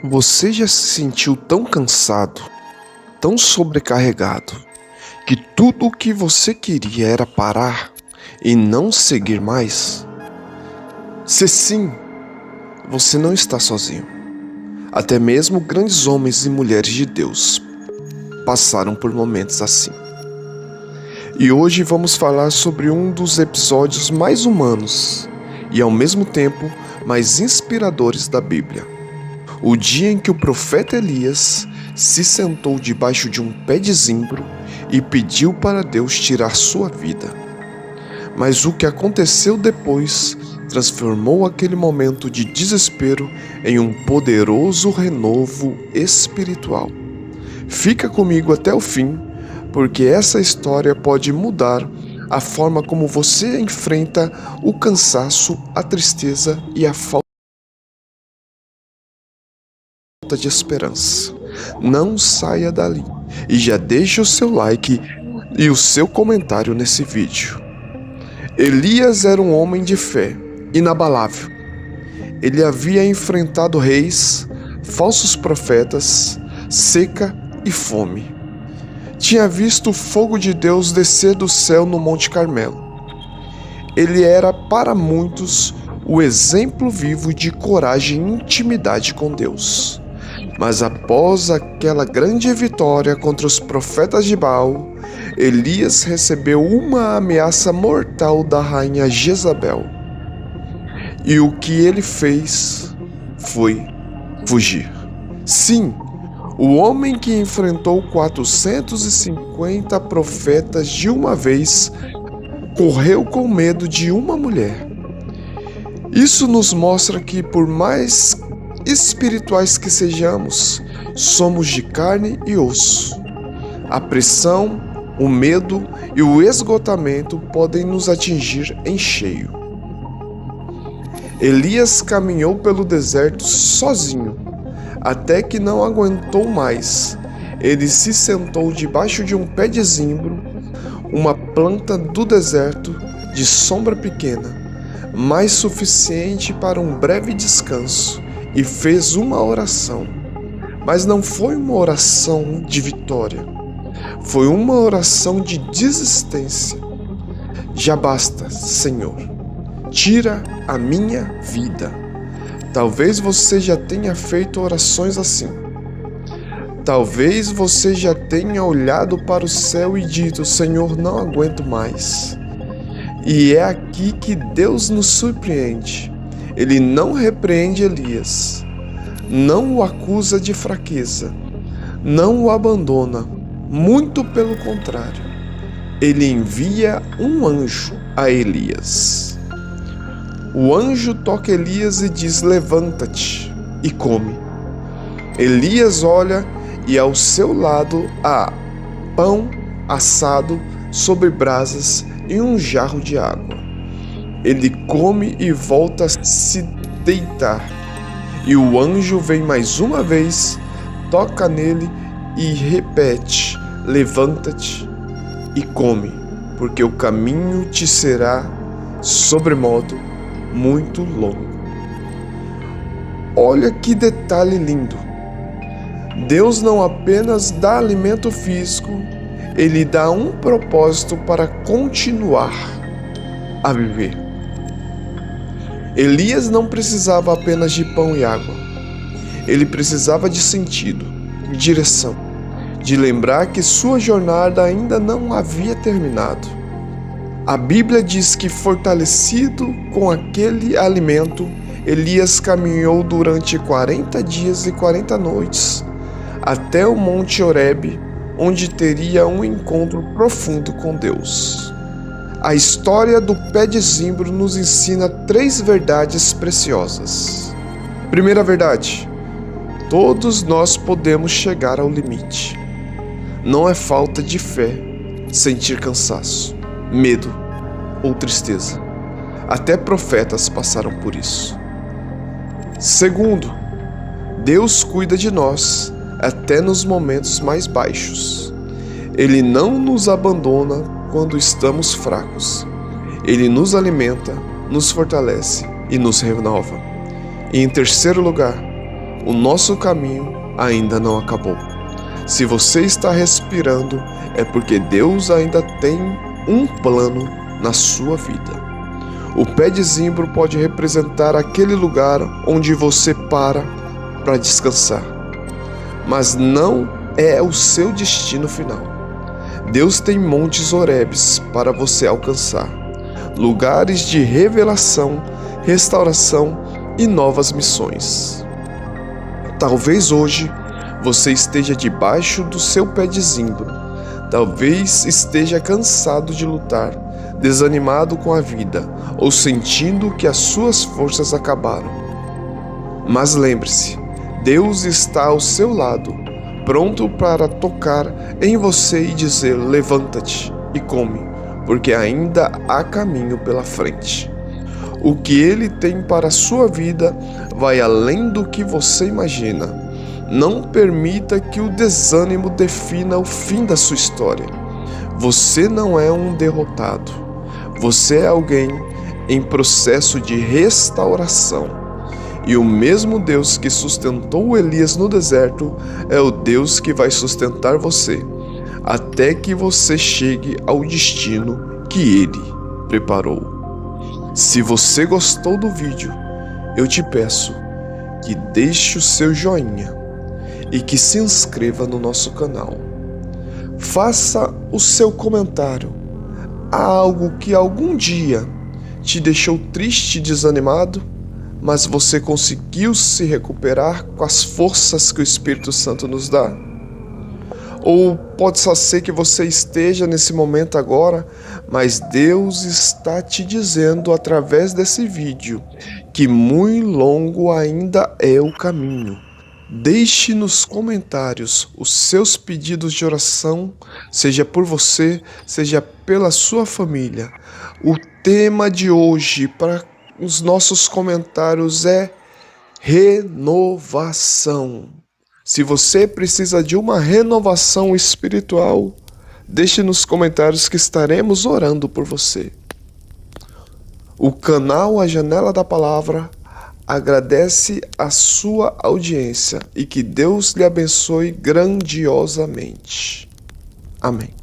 Você já se sentiu tão cansado, tão sobrecarregado, que tudo o que você queria era parar e não seguir mais? Se sim, você não está sozinho. Até mesmo grandes homens e mulheres de Deus passaram por momentos assim. E hoje vamos falar sobre um dos episódios mais humanos e ao mesmo tempo mais inspiradores da Bíblia. O dia em que o profeta Elias se sentou debaixo de um pé de zimbro e pediu para Deus tirar sua vida. Mas o que aconteceu depois transformou aquele momento de desespero em um poderoso renovo espiritual. Fica comigo até o fim, porque essa história pode mudar a forma como você enfrenta o cansaço, a tristeza e a falta de esperança. Não saia dali e já deixe o seu like e o seu comentário nesse vídeo. Elias era um homem de fé, inabalável. Ele havia enfrentado reis, falsos profetas, seca e fome. Tinha visto o fogo de Deus descer do céu no Monte Carmelo. Ele era, para muitos, o exemplo vivo de coragem e intimidade com Deus. Mas após aquela grande vitória contra os profetas de Baal, Elias recebeu uma ameaça mortal da rainha Jezabel. E o que ele fez foi fugir. Sim, o homem que enfrentou 450 profetas de uma vez correu com medo de uma mulher. Isso nos mostra que, por mais espirituais que sejamos, somos de carne e osso. A pressão, o medo e o esgotamento podem nos atingir em cheio. Elias caminhou pelo deserto sozinho, até que não aguentou mais. Ele se sentou debaixo de um pé de zimbro, uma planta do deserto de sombra pequena, mas suficiente para um breve descanso, e fez uma oração. Mas não foi uma oração de vitória, foi uma oração de desistência. Já basta, Senhor, tira a minha vida. Talvez você já tenha feito orações assim. Talvez você já tenha olhado para o céu e dito: Senhor, não aguento mais. E é aqui que Deus nos surpreende. Ele não repreende Elias, não o acusa de fraqueza, não o abandona, muito pelo contrário. Ele envia um anjo a Elias. O anjo toca Elias e diz: levanta-te e come. Elias olha e ao seu lado há pão assado sobre brasas e um jarro de água. Ele come e volta a se deitar. E o anjo vem mais uma vez, toca nele e repete: levanta-te e come, porque o caminho te será, sobremodo, muito longo. Olha que detalhe lindo! Deus não apenas dá alimento físico, Ele dá um propósito para continuar a viver. Elias não precisava apenas de pão e água. Ele precisava de sentido, de direção, de lembrar que sua jornada ainda não havia terminado. A Bíblia diz que, fortalecido com aquele alimento, Elias caminhou durante 40 dias e 40 noites, até o Monte Horebe, onde teria um encontro profundo com Deus. A história do pé de zimbro nos ensina 3 verdades preciosas. Primeira verdade: todos nós podemos chegar ao limite. Não é falta de fé sentir cansaço, medo ou tristeza. Até profetas passaram por isso. Segundo, Deus cuida de nós até nos momentos mais baixos. Ele não nos abandona quando estamos fracos. Ele nos alimenta, nos fortalece e nos renova. E em terceiro lugar, O nosso caminho ainda não acabou. Se você está respirando, é porque Deus ainda tem um plano na sua vida. O pé de zimbro pode representar aquele lugar onde você para descansar, mas não é o seu destino final. Deus tem montes Horebes para você alcançar, lugares de revelação, restauração e novas missões. Talvez hoje você esteja debaixo do seu pé de zimbro. Talvez esteja cansado de lutar, desanimado com a vida ou sentindo que as suas forças acabaram. Mas lembre-se, Deus está ao seu lado, pronto para tocar em você e dizer: levanta-te e come, porque ainda há caminho pela frente. O que Ele tem para a sua vida vai além do que você imagina. Não permita que o desânimo defina o fim da sua história. Você não é um derrotado. Você é alguém em processo de restauração. E o mesmo Deus que sustentou Elias no deserto é o Deus que vai sustentar você, até que você chegue ao destino que Ele preparou. Se você gostou do vídeo, eu te peço que deixe o seu joinha e que se inscreva no nosso canal. Faça o seu comentário. Há algo que algum dia te deixou triste e desanimado, mas você conseguiu se recuperar com as forças que o Espírito Santo nos dá? Ou pode só ser que você esteja nesse momento agora, mas Deus está te dizendo através desse vídeo que muito longo ainda é o caminho. Deixe nos comentários os seus pedidos de oração, seja por você, seja pela sua família. O tema de hoje para os nossos comentários é renovação. Se você precisa de uma renovação espiritual, deixe nos comentários que estaremos orando por você. O canal A Janela da Palavra agradece a sua audiência e que Deus lhe abençoe grandiosamente. Amém.